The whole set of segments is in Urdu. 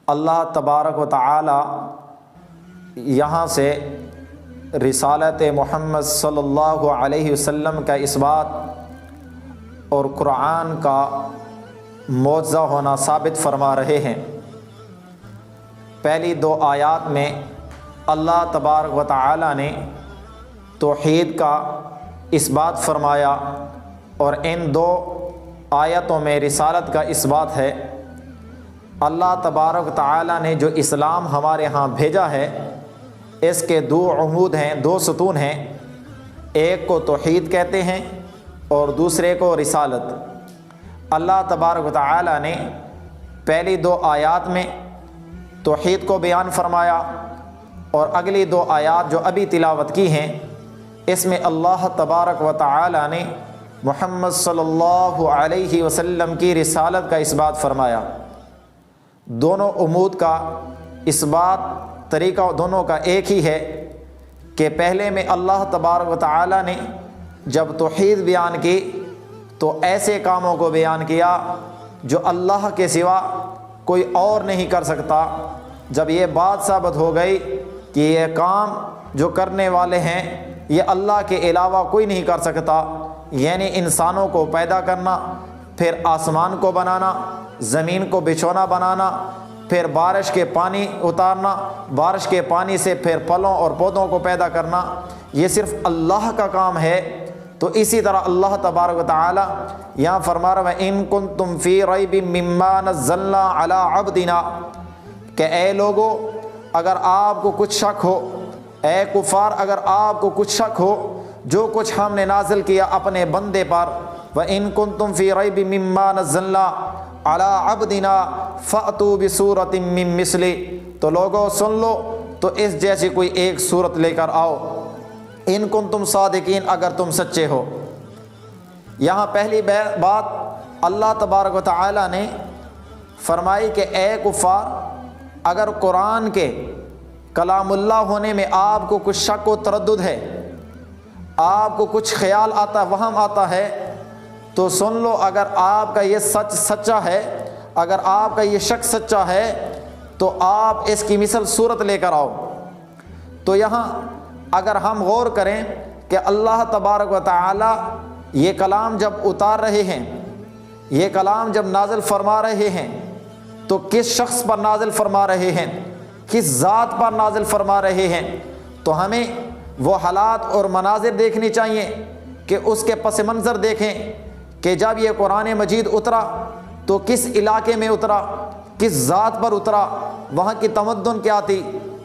اللہ تبارک و تعالی یہاں سے رسالت محمد صلی اللہ علیہ وسلم کا اس بات اور قرآن کا معجزہ ہونا ثابت فرما رہے ہیں۔ پہلی 2 آیات میں اللہ تبارک و تعالی نے توحید کا اس بات فرمایا، اور ان 2 آیتوں میں رسالت کا اس بات ہے۔ اللہ تبارک و تعالی نے جو اسلام ہمارے ہاں بھیجا ہے، اس کے 2 عمود ہیں، 2 ستون ہیں، ایک کو توحید کہتے ہیں اور دوسرے کو رسالت۔ اللہ تبارک و تعالی نے پہلی 2 آیات میں توحید کو بیان فرمایا، اور اگلی 2 آیات جو ابھی تلاوت کی ہیں اس میں اللہ تبارک و تعالی نے محمد صلی اللہ علیہ وسلم کی رسالت کا اس بات فرمایا۔ دونوں عمود کا اس بات طریقہ دونوں کا ایک ہی ہے کہ پہلے میں اللہ تبارک و تعالی نے جب توحید بیان کی تو ایسے کاموں کو بیان کیا جو اللہ کے سوا کوئی اور نہیں کر سکتا۔ جب یہ بات ثابت ہو گئی کہ یہ کام جو کرنے والے ہیں یہ اللہ کے علاوہ کوئی نہیں کر سکتا، یعنی انسانوں کو پیدا کرنا، پھر آسمان کو بنانا، زمین کو بچھونا بنانا، پھر بارش کے پانی اتارنا، بارش کے پانی سے پھر پھلوں اور پودوں کو پیدا کرنا، یہ صرف اللہ کا کام ہے۔ تو اسی طرح اللہ تبارک و تعالی یہاں فرما رہا ہے ان کنتم فی ریب مما نزلنا علی عبدنا، کہ اے لوگو اگر آپ کو کچھ شک ہو، اے کفار اگر آپ کو کچھ شک ہو جو کچھ ہم نے نازل کیا اپنے بندے پر، وَإِن كُنتُمْ فِي رَيْبٍ مِّمَّا نَزَّلْنَا عَلَىٰ عَبْدِنَا فَأْتُوا بِسُورَةٍ مِّن مِّثْلِهِ، تو لوگوں سن لو تو اس جیسی کوئی ایک صورت لے کر آؤ، ان کنتم صادقین اگر تم سچے ہو۔ یہاں پہلی بات اللہ تبارک و تعالی نے فرمائی کہ اے کفار اگر قرآن کے کلام اللہ ہونے میں آپ کو کچھ شک و تردد ہے، آپ کو کچھ خیال آتا وہم آتا ہے، تو سن لو اگر آپ کا یہ سچ سچا ہے، اگر آپ کا یہ شک سچا ہے تو آپ اس کی مثل صورت لے کر آؤ۔ تو یہاں اگر ہم غور کریں کہ اللہ تبارک و تعالی یہ کلام جب اتار رہے ہیں، یہ کلام جب نازل فرما رہے ہیں تو کس شخص پر نازل فرما رہے ہیں، کس ذات پر نازل فرما رہے ہیں، تو ہمیں وہ حالات اور مناظر دیکھنی چاہیے کہ اس کے پس منظر دیکھیں کہ جب یہ قرآن مجید اترا تو کس علاقے میں اترا، کس ذات پر اترا، وہاں کی تمدن کیا تھی،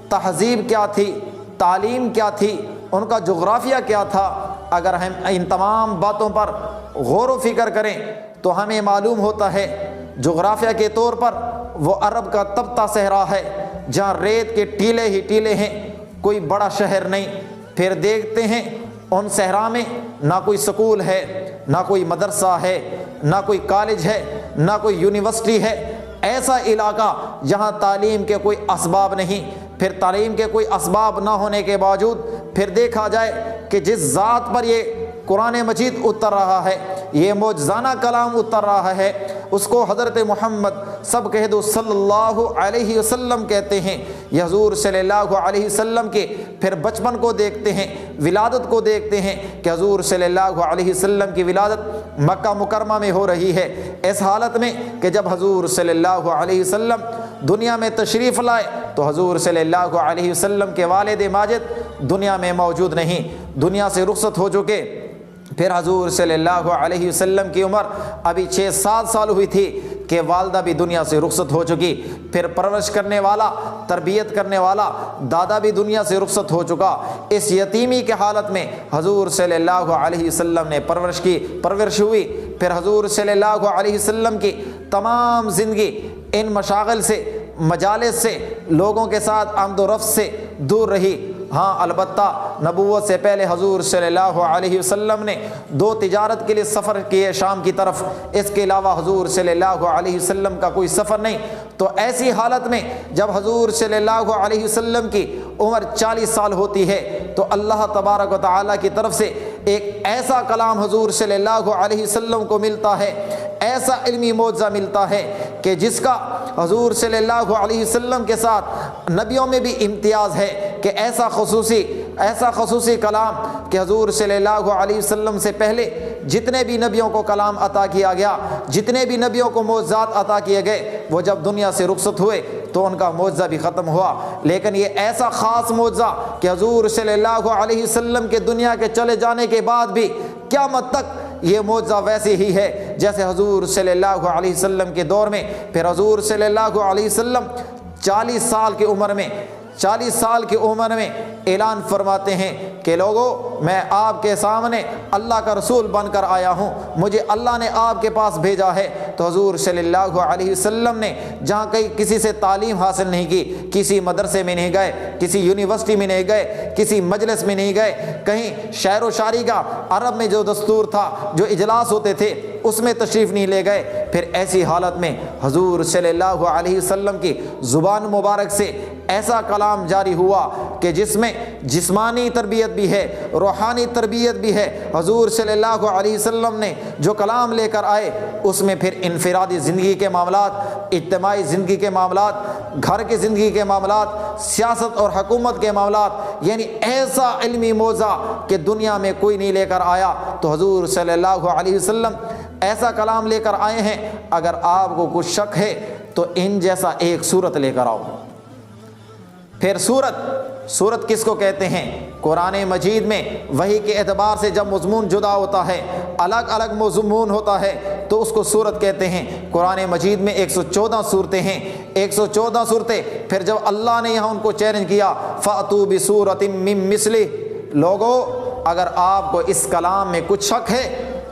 تہذیب کیا تھی، تعلیم کیا تھی، ان کا جغرافیہ کیا تھا۔ اگر ہم ان تمام باتوں پر غور و فکر کریں تو ہمیں معلوم ہوتا ہے جغرافیہ کے طور پر وہ عرب کا تبتہ صحرا ہے جہاں ریت کے ٹیلے ہی ٹیلے ہیں، کوئی بڑا شہر نہیں۔ پھر دیکھتے ہیں ان صحرا میں نہ کوئی سکول ہے، نہ کوئی مدرسہ ہے، نہ کوئی کالج ہے، نہ کوئی یونیورسٹی ہے، ایسا علاقہ جہاں تعلیم کے کوئی اسباب نہیں۔ پھر تعلیم کے کوئی اسباب نہ ہونے کے باوجود پھر دیکھا جائے کہ جس ذات پر یہ قرآن مجید اتر رہا ہے، یہ معجزانہ کلام اتر رہا ہے، اس کو حضرت محمد سب کہہ دو صلی اللہ علیہ وسلم کہتے ہیں۔ یہ حضور صلی اللہ علیہ وسلم کے پھر بچپن کو دیکھتے ہیں، ولادت کو دیکھتے ہیں کہ حضور صلی اللہ علیہ وسلم کی ولادت مکہ مکرمہ میں ہو رہی ہے، اس حالت میں کہ جب حضور صلی اللہ علیہ وسلم دنیا میں تشریف لائے تو حضور صلی اللہ علیہ وسلم کے والد ماجد دنیا میں موجود نہیں، دنیا سے رخصت ہو چکے۔ پھر حضور صلی اللہ علیہ وسلم کی عمر ابھی 6-7 سال ہوئی تھی کہ والدہ بھی دنیا سے رخصت ہو چکی۔ پھر پرورش کرنے والا، تربیت کرنے والا دادا بھی دنیا سے رخصت ہو چکا۔ اس یتیمی کے حالت میں حضور صلی اللہ علیہ وسلم نے پرورش ہوئی۔ پھر حضور صلی اللہ علیہ وسلم کی تمام زندگی ان مشاغل سے، مجالس سے، لوگوں کے ساتھ آمد و رفت سے دور رہی۔ ہاں البتہ نبوت سے پہلے حضور صلی اللہ علیہ وسلم نے 2 تجارت کے لیے سفر کیے شام کی طرف، اس کے علاوہ حضور صلی اللہ علیہ وسلم کا کوئی سفر نہیں۔ تو ایسی حالت میں جب حضور صلی اللہ علیہ وسلم کی عمر 40 سال ہوتی ہے تو اللہ تبارک و تعالیٰ کی طرف سے ایک ایسا کلام حضور صلی اللہ علیہ وسلم کو ملتا ہے، ایسا علمی معجزہ ملتا ہے کہ جس کا حضور صلی اللہ علیہ وسلم کے ساتھ نبیوں میں بھی امتیاز ہے کہ ایسا خصوصی کلام کہ حضور صلی اللہ علیہ وسلم سے پہلے جتنے بھی نبیوں کو کلام عطا کیا گیا، جتنے بھی نبیوں کو معجزات عطا کیے گئے، وہ جب دنیا سے رخصت ہوئے تو ان کا معجزہ بھی ختم ہوا۔ لیکن یہ ایسا خاص معجزہ کہ حضور صلی اللہ علیہ وسلم کے دنیا کے چلے جانے کے بعد بھی قیامت تک یہ معجزہ ویسے ہی ہے جیسے حضور صلی اللہ علیہ وسلم کے دور میں۔ پھر حضور صلی اللہ علیہ وسلم 40 سال کی عمر میں اعلان فرماتے ہیں کہ لوگو، میں آپ کے سامنے اللہ کا رسول بن کر آیا ہوں، مجھے اللہ نے آپ کے پاس بھیجا ہے۔ تو حضور صلی اللہ علیہ وسلم نے جہاں کسی سے تعلیم حاصل نہیں کی، کسی مدرسے میں نہیں گئے، کسی یونیورسٹی میں نہیں گئے، کسی مجلس میں نہیں گئے، کہیں شعر و شاعری کا عرب میں جو دستور تھا، جو اجلاس ہوتے تھے، اس میں تشریف نہیں لے گئے۔ پھر ایسی حالت میں حضور صلی اللہ علیہ وسلم کی زبان مبارک سے ایسا کلام جاری ہوا کہ جس میں جسمانی تربیت بھی ہے، روحانی تربیت بھی ہے۔ حضور صلی اللہ علیہ وسلم نے جو کلام لے کر آئے اس میں پھر انفرادی زندگی کے معاملات، اجتماعی زندگی کے معاملات، گھر کی زندگی کے معاملات، سیاست اور حکومت کے معاملات، یعنی ایسا علمی معجزہ کہ دنیا میں کوئی نہیں لے کر آیا۔ تو حضور صلی اللہ علیہ وسلم ایسا کلام لے کر آئے ہیں، اگر آپ کو کچھ شک ہے تو ان جیسا ایک صورت لے کر آؤ۔ پھر صورت کس کو کہتے ہیں؟ قرآن مجید میں وحی کے اعتبار سے جب مضمون جدا ہوتا ہے، الگ الگ مضمون ہوتا ہے، تو اس کو صورت کہتے ہیں۔ قرآن مجید میں 114 صورتیں ہیں، 114 صورتیں۔ پھر جب اللہ نے یہاں ان کو چیلنج کیا، فَأْتُوا بِسُورَةٍ مِّن مِّثْلِهِ، لوگو اگر آپ کو اس کلام میں کچھ شک ہے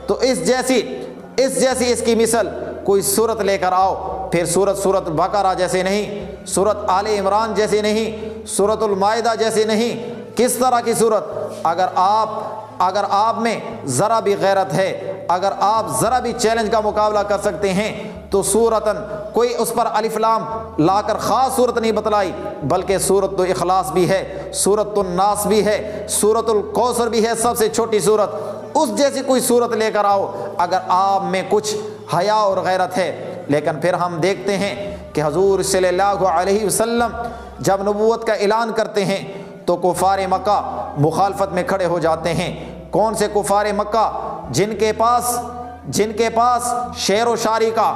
تو اس جیسی اس کی مثل کوئی صورت لے کر آؤ۔ پھر صورت بقرہ جیسے نہیں، صورت آل عمران جیسے نہیں، صورت المائدہ جیسے نہیں۔ کس طرح کی صورت؟ اگر آپ میں ذرا بھی غیرت ہے، اگر آپ ذرا بھی چیلنج کا مقابلہ کر سکتے ہیں تو صورتاً کوئی اس پر الف لام لا کر خاص صورت نہیں بتلائی، بلکہ صورت تو اخلاص بھی ہے، صورت الناس بھی ہے، صورت الکوثر بھی ہے، سب سے چھوٹی صورت، اس جیسی کوئی صورت لے کر آؤ اگر آپ میں کچھ حیا اور غیرت ہے۔ لیکن پھر ہم دیکھتے ہیں کہ حضور صلی اللہ علیہ وسلم جب نبوت کا اعلان کرتے ہیں تو کفار مکہ مخالفت میں کھڑے ہو جاتے ہیں۔ کون سے کفار مکہ؟ جن کے پاس شعر و شاعری کا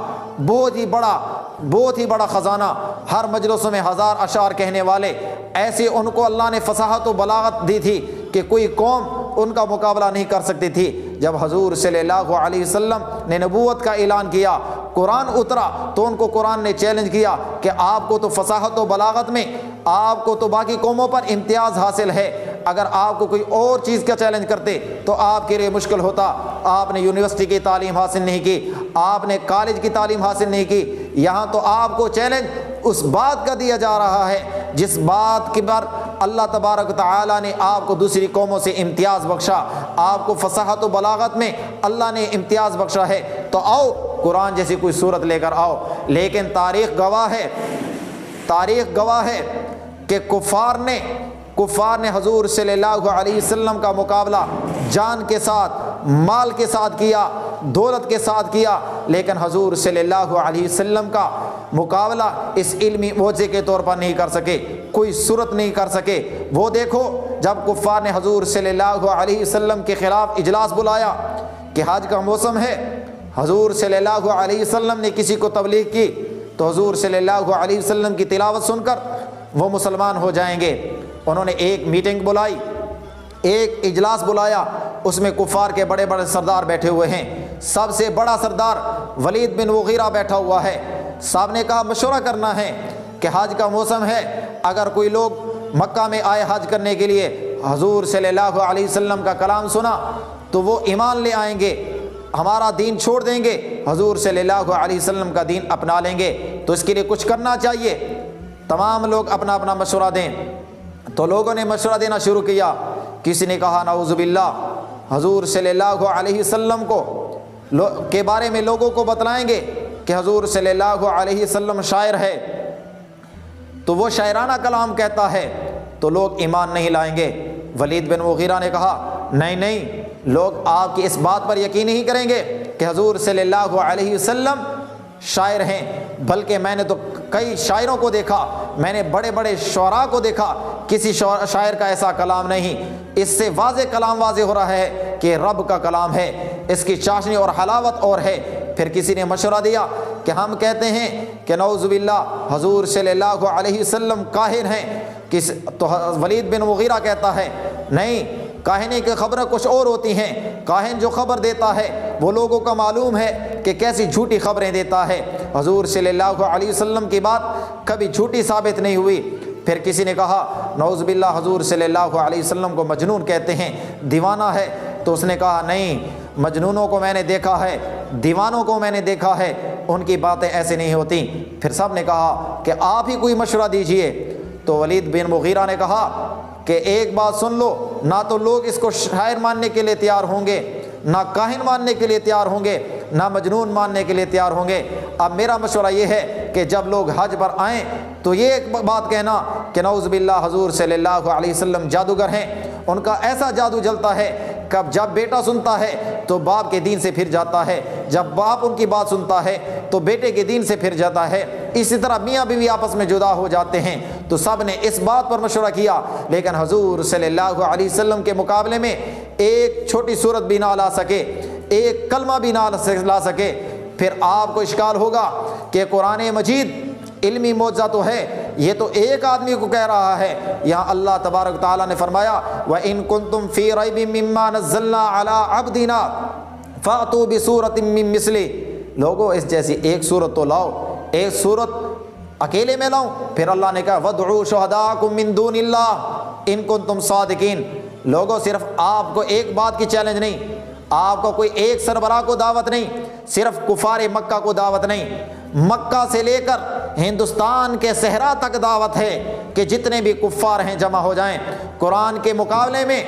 بہت ہی بڑا خزانہ، ہر مجلسوں میں 1000 اشعار کہنے والے، ایسے ان کو اللہ نے فصاحت و بلاغت دی تھی کہ کوئی قوم ان کا مقابلہ نہیں کر سکتی تھی۔ جب حضور صلی اللہ علیہ وسلم نے نبوت کا اعلان کیا، قرآن اترا تو ان کو قرآن نے چیلنج کیا کہ آپ کو تو فصاحت و بلاغت میں آپ کو تو باقی قوموں پر امتیاز حاصل ہے، اگر آپ کو کوئی اور چیز کا چیلنج کرتے تو آپ کے لیے مشکل ہوتا۔ آپ نے یونیورسٹی کی تعلیم حاصل نہیں کی، آپ نے کالج کی تعلیم حاصل نہیں کی، یہاں تو آپ کو چیلنج اس بات کا دیا جا رہا ہے جس بات کے پر اللہ تبارک و تعالیٰ نے آپ کو دوسری قوموں سے امتیاز بخشا، آپ کو فصاحت و بلاغت میں اللہ نے امتیاز بخشا ہے۔ تو آؤ قرآن جیسی کوئی صورت لے کر آؤ۔ لیکن تاریخ گواہ ہے کہ کفار نے حضور صلی اللہ علیہ وسلم کا مقابلہ جان کے ساتھ، مال کے ساتھ کیا، دولت کے ساتھ کیا، لیکن حضور صلی اللہ علیہ وسلم کا مقابلہ اس علمی معجزے کے طور پر نہیں کر سکے، کوئی صورت نہیں کر سکے۔ وہ دیکھو جب کفار نے حضور صلی اللہ علیہ وسلم کے خلاف اجلاس بلایا کہ حج کا موسم ہے، حضور صلی اللہ علیہ وسلم نے کسی کو تبلیغ کی تو حضور صلی اللہ علیہ وسلم کی تلاوت سن کر وہ مسلمان ہو جائیں گے۔ انہوں نے ایک میٹنگ بلائی، ایک اجلاس بلایا، اس میں کفار کے بڑے بڑے سردار بیٹھے ہوئے ہیں۔ سب سے بڑا سردار ولید بن مغیرہ بیٹھا ہوا ہے۔ صاحب نے کہا مشورہ کرنا ہے کہ حج کا موسم ہے، اگر کوئی لوگ مکہ میں آئے حج کرنے کے لیے، حضور صلی اللہ علیہ وسلم کا کلام سنا تو وہ ایمان لے آئیں گے، ہمارا دین چھوڑ دیں گے، حضور صلی اللہ علیہ وسلم کا دین اپنا لیں گے، تو اس کے لیے کچھ کرنا چاہیے۔ تمام لوگ اپنا اپنا مشورہ دیں۔ تو لوگوں نے مشورہ دینا شروع کیا۔ کسی نے کہا نعوذ باللہ، حضور صلی اللہ علیہ وسلم کے بارے میں لوگوں کو بتلائیں گے کہ حضور صلی اللہ علیہ وسلم شاعر ہے، تو وہ شاعرانہ کلام کہتا ہے، تو لوگ ایمان نہیں لائیں گے۔ ولید بن مغیرہ نے کہا نہیں نہیں، لوگ آپ کی اس بات پر یقین نہیں کریں گے کہ حضور صلی اللہ علیہ وسلم شاعر ہیں، بلکہ میں نے تو کئی شاعروں کو دیکھا، میں نے بڑے بڑے شعراء کو دیکھا، کسی شاعر کا ایسا کلام نہیں۔ اس سے واضح کلام واضح ہو رہا ہے کہ رب کا کلام ہے، اس کی چاشنی اور حلاوت اور ہے۔ پھر کسی نے مشورہ دیا کہ ہم کہتے ہیں کہ نعوذ باللہ حضور صلی اللہ علیہ وسلم کاہن ہیں، تو ولید بن مغیرہ کہتا ہے نہیں، کاہنی کی خبریں کچھ اور ہوتی ہیں، کاہن جو خبر دیتا ہے وہ لوگوں کا معلوم ہے کہ کیسی جھوٹی خبریں دیتا ہے، حضور صلی اللہ علیہ وسلم کی بات کبھی جھوٹی ثابت نہیں ہوئی۔ پھر کسی نے کہا نعوذ باللہ حضور صلی اللہ علیہ وسلم کو مجنون کہتے ہیں، دیوانہ ہے، تو اس نے کہا نہیں، مجنونوں کو میں نے دیکھا ہے، دیوانوں کو میں نے دیکھا ہے، ان کی باتیں ایسے نہیں ہوتی۔ پھر سب نے کہا کہ آپ ہی کوئی مشورہ دیجئے۔ تو ولید بن مغیرہ نے کہا کہ ایک بات سن لو، نہ تو لوگ اس کو شاعر ماننے کے لیے تیار ہوں گے، نہ کاہن ماننے کے لیے تیار ہوں گے، نہ مجنون ماننے کے لیے تیار ہوں گے۔ اب میرا مشورہ یہ ہے کہ جب لوگ حج پر آئیں تو یہ ایک بات کہنا کہ نعوذ باللہ حضور صلی اللہ علیہ وسلم جادوگر ہیں، ان کا ایسا جادو جلتا ہے کہ جب بیٹا سنتا ہے تو باپ کے دین سے پھر جاتا ہے، جب باپ ان کی بات سنتا ہے تو بیٹے کے دین سے پھر جاتا ہے، اسی طرح میاں بیوی آپس میں جدا ہو جاتے ہیں۔ تو سب نے اس بات پر مشورہ کیا، لیکن حضور صلی اللہ علیہ وسلم کے مقابلے میں ایک چھوٹی صورت بھی نہ لا سکے، ایک کلمہ بھی نہ لا سکے۔ پھر آپ کو اشکال ہوگا کہ قرآن مجید علمی معجزہ تو ہے، یہ تو ایک آدمی کو کہہ رہا ہے۔ یہاں اللہ تبارک تعالیٰ نے فرمایا وَإِن كُنتُمْ فِي رَيْبٍ مِّمَّا نَزَّلْنَا عَلَىٰ عَبْدِنَا فَأْتُوا بِسُورَةٍ مِّن مِّثْلِهِ، لوگوں اس جیسی ایک صورت تو لاؤ، ایک صورت اکیلے میں لاؤں۔ پھر اللہ نے کہا وَادْعُوا شُهَدَاءَكُم مِّن دُونِ اللَّهِ إِن كُنتُمْ صَادِقِينَ، لوگوں صرف آپ کو ایک بات کی چیلنج نہیں، آپ کو کوئی ایک سربراہ کو دعوت نہیں، صرف کفار مکہ کو دعوت نہیں، مکہ سے لے کر ہندوستان کے صحرا تک دعوت ہے کہ جتنے بھی کفار ہیں جمع ہو جائیں، قرآن کے مقابلے میں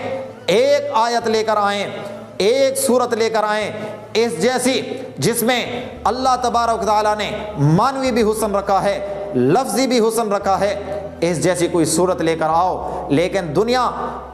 ایک آیت لے کر آئیں، ایک صورت لے کر آئیں اس جیسی جس میں اللہ تبارک و تعالیٰ نے معنوی بھی حسن رکھا ہے، لفظی بھی حسن رکھا ہے، اس جیسی کوئی صورت لے کر آؤ۔ لیکن دنیا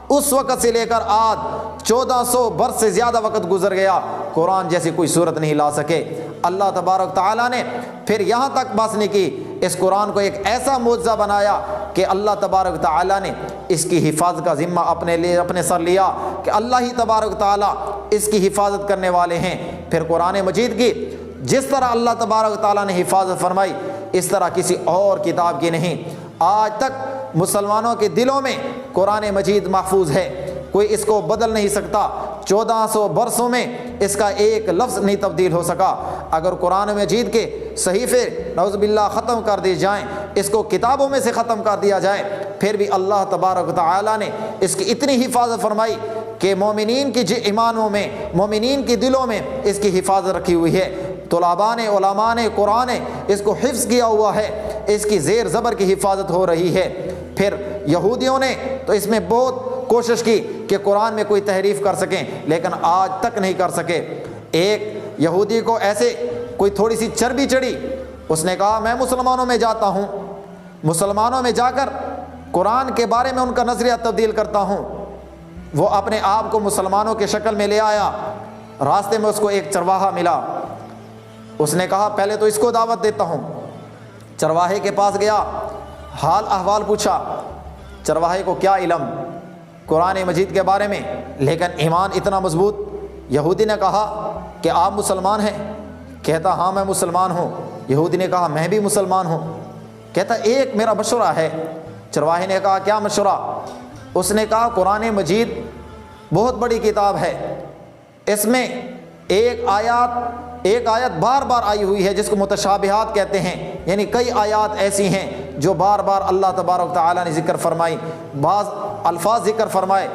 اس وقت سے لے کر آج 1400 برس سے زیادہ وقت گزر گیا، قرآن جیسی کوئی صورت نہیں لا سکے۔ اللہ تبارک تعالیٰ نے پھر یہاں تک بس نہیں کی، اس قرآن کو ایک ایسا معجزہ بنایا کہ اللہ تبارک تعالیٰ نے اس کی حفاظت کا ذمہ اپنے سر لیا کہ اللہ ہی تبارک تعالیٰ اس کی حفاظت کرنے والے ہیں۔ پھر قرآن مجید کی جس طرح اللہ تبارک تعالیٰ نے حفاظت فرمائی اس طرح کسی اور کتاب کی نہیں۔ آج تک مسلمانوں کے دلوں میں قرآن مجید محفوظ ہے، کوئی اس کو بدل نہیں سکتا، 1400 برسوں میں اس کا ایک لفظ نہیں تبدیل ہو سکا۔ اگر قرآن مجید کے صحیفے نعوذ باللہ ختم کر دیے جائیں، اس کو کتابوں میں سے ختم کر دیا جائے، پھر بھی اللہ تبارک و تعالیٰ نے اس کی اتنی حفاظت فرمائی کہ مومنین کی ایمانوں میں، مومنین کے دلوں میں اس کی حفاظت رکھی ہوئی ہے۔ طلباء نے، علماء نے، قرآن نے اس کو حفظ کیا ہوا ہے، اس کی زیر زبر کی حفاظت ہو رہی ہے۔ پھر یہودیوں نے تو اس میں بہت کوشش کی کہ قرآن میں کوئی تحریف کر سکیں، لیکن آج تک نہیں کر سکے۔ ایک یہودی کو ایسے کوئی تھوڑی سی چربی چڑھی، اس نے کہا میں مسلمانوں میں جاتا ہوں، مسلمانوں میں جا کر قرآن کے بارے میں ان کا نظریہ تبدیل کرتا ہوں۔ وہ اپنے آپ کو مسلمانوں کے شکل میں لے آیا، راستے میں اس کو ایک چرواہا ملا، اس نے کہا پہلے تو اس کو دعوت دیتا ہوں۔ چرواہے کے پاس گیا، حال احوال پوچھا، چرواہے کو کیا علم قرآن مجید کے بارے میں، لیکن ایمان اتنا مضبوط۔ یہودی نے کہا کہ آپ مسلمان ہیں؟ کہتا ہاں میں مسلمان ہوں۔ یہودی نے کہا میں بھی مسلمان ہوں۔ کہتا ایک میرا مشورہ ہے۔ چرواہے نے کہا کیا مشورہ؟ اس نے کہا قرآن مجید بہت بڑی کتاب ہے، اس میں ایک آیت بار بار آئی ہوئی ہے جس کو متشابہات کہتے ہیں، یعنی کئی آیات ایسی ہیں جو بار بار اللہ تبارک تعالیٰ نے ذکر فرمائی، بعض الفاظ ذکر فرمائے،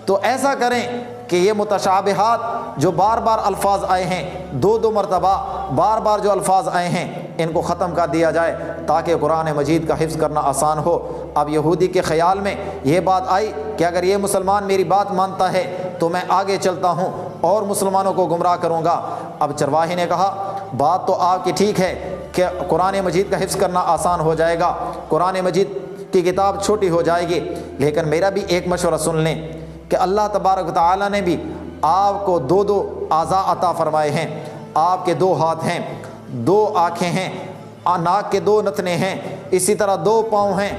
تو ایسا کریں کہ یہ متشابہات جو بار بار الفاظ آئے ہیں، دو مرتبہ بار بار جو الفاظ آئے ہیں ان کو ختم کر دیا جائے تاکہ قرآن مجید کا حفظ کرنا آسان ہو۔ اب یہودی کے خیال میں یہ بات آئی کہ اگر یہ مسلمان میری بات مانتا ہے تو میں آگے چلتا ہوں اور مسلمانوں کو گمراہ کروں گا۔ اب چرواہے نے کہا بات تو آپ کی ٹھیک ہے کہ قرآن مجید کا حفظ کرنا آسان ہو جائے گا، قرآن مجید کی کتاب چھوٹی ہو جائے گی، لیکن میرا بھی ایک مشورہ سن لیں کہ اللہ تبارک و تعالیٰ نے بھی آپ کو دو دو اعضاء عطا فرمائے ہیں. آپ کے 2 ہاتھ ہیں، 2 آنکھیں ہیں، ناک کے 2 نتنے ہیں، اسی طرح 2 پاؤں ہیں،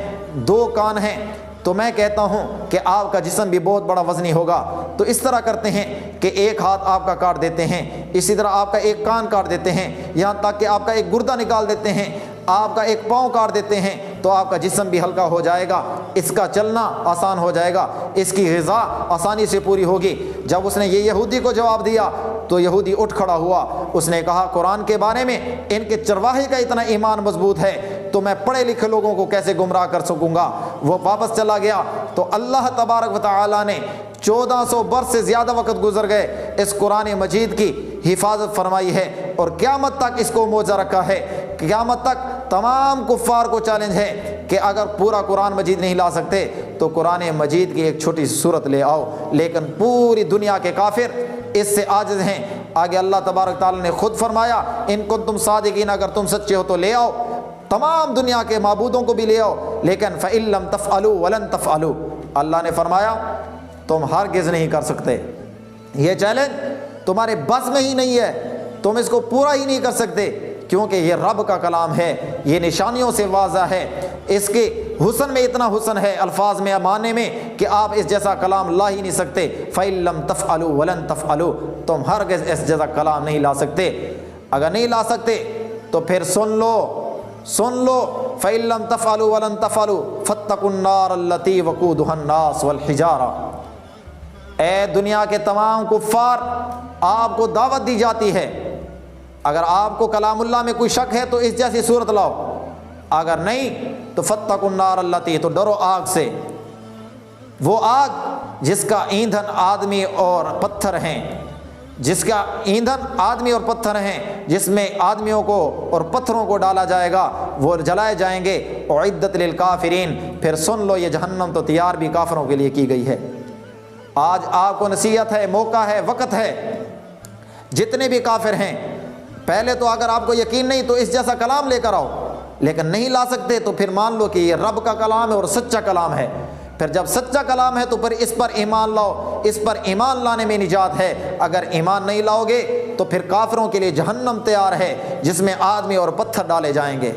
2 کان ہیں. تو میں کہتا ہوں کہ آپ کا جسم بھی بہت بڑا وزنی ہوگا. تو اس طرح کرتے ہیں کہ ایک ہاتھ آپ کا کاٹ دیتے ہیں، اسی طرح آپ کا ایک کان کاٹ دیتے ہیں، یہاں تک کہ آپ کا ایک گردہ نکال دیتے ہیں، آپ کا ایک پاؤں کاٹ دیتے ہیں، تو آپ کا جسم بھی ہلکا ہو جائے گا، اس کا چلنا آسان ہو جائے گا، اس کی غذا آسانی سے پوری ہوگی. جب اس نے یہ یہودی کو جواب دیا تو یہودی اٹھ کھڑا ہوا. اس نے کہا قرآن کے بارے میں ان کے چرواہے کا اتنا ایمان مضبوط ہے تو میں پڑھے لکھے لوگوں کو کیسے گمراہ کر سکوں گا. وہ واپس چلا گیا. تو اللہ تبارک و تعالیٰ نے 1400 برس سے زیادہ وقت گزر گئے اس قرآن مجید کی حفاظت فرمائی ہے، اور قیامت تک اس کو موجہ رکھا ہے. قیامت تک تمام کفار کو چیلنج ہے کہ اگر پورا قرآن مجید نہیں لا سکتے تو قرآن مجید کی ایک چھوٹی سی صورت لے آؤ. لیکن پوری دنیا کے کافر اس سے عاجز ہیں. آگے اللہ تبارک تعالیٰ نے خود فرمایا ان کنتم صادقین، اگر تم سچے ہو تو لے آؤ، تمام دنیا کے معبودوں کو بھی لے آؤ. لیکن فَإِن لَّمْ تَفْعَلُوا وَلَن تَفْعَلُوا، اللہ نے فرمایا تم ہرگز نہیں کر سکتے. یہ چیلنج تمہارے بس میں ہی نہیں ہے، تم اس کو پورا ہی نہیں کر سکتے، کیونکہ یہ رب کا کلام ہے، یہ نشانیوں سے واضح ہے، اس کے حسن میں اتنا حسن ہے، الفاظ میں معنی میں، کہ آپ اس جیسا کلام لا ہی نہیں سکتے. فَإِن لَّمْ تَفْعَلُوا وَلَن تَفْعَلُوا، تم ہرگز اس جیسا کلام نہیں لا سکتے. اگر نہیں لا سکتے تو پھر سن لو فَإِن لَّمْ تَفْعَلُوا وَلَن تَفْعَلُوا فَاتَّقُوا النَّارَ الَّتِي وَقُودُهَا النَّاسُ وَالْحِجَارَةُ. اے دنیا کے تمام کفار، آپ کو دعوت دی جاتی ہے، اگر آپ کو کلام اللہ میں کوئی شک ہے تو اس جیسی صورت لاؤ، اگر نہیں تو فَاتَّقُوا النَّارَ الَّتِي، تو ڈرو آگ سے، وہ آگ جس کا ایندھن آدمی اور پتھر ہیں، جس کا ایندھن آدمی اور پتھر ہیں، جس میں آدمیوں کو اور پتھروں کو ڈالا جائے گا، وہ جلائے جائیں گے. اعدت للکافرین، پھر سن لو یہ جہنم تو تیار بھی کافروں کے لیے کی گئی ہے. آج آپ کو نصیحت ہے، موقع ہے، وقت ہے، جتنے بھی کافر ہیں، پہلے تو اگر آپ کو یقین نہیں تو اس جیسا کلام لے کر آؤ، لیکن نہیں لا سکتے تو پھر مان لو کہ یہ رب کا کلام ہے اور سچا کلام ہے. پھر جب سچا کلام ہے تو پھر اس پر ایمان لاؤ، اس پر ایمان لانے میں نجات ہے. اگر ایمان نہیں لاؤ گے تو پھر کافروں کے لیے جہنم تیار ہے جس میں آدمی اور پتھر ڈالے جائیں گے.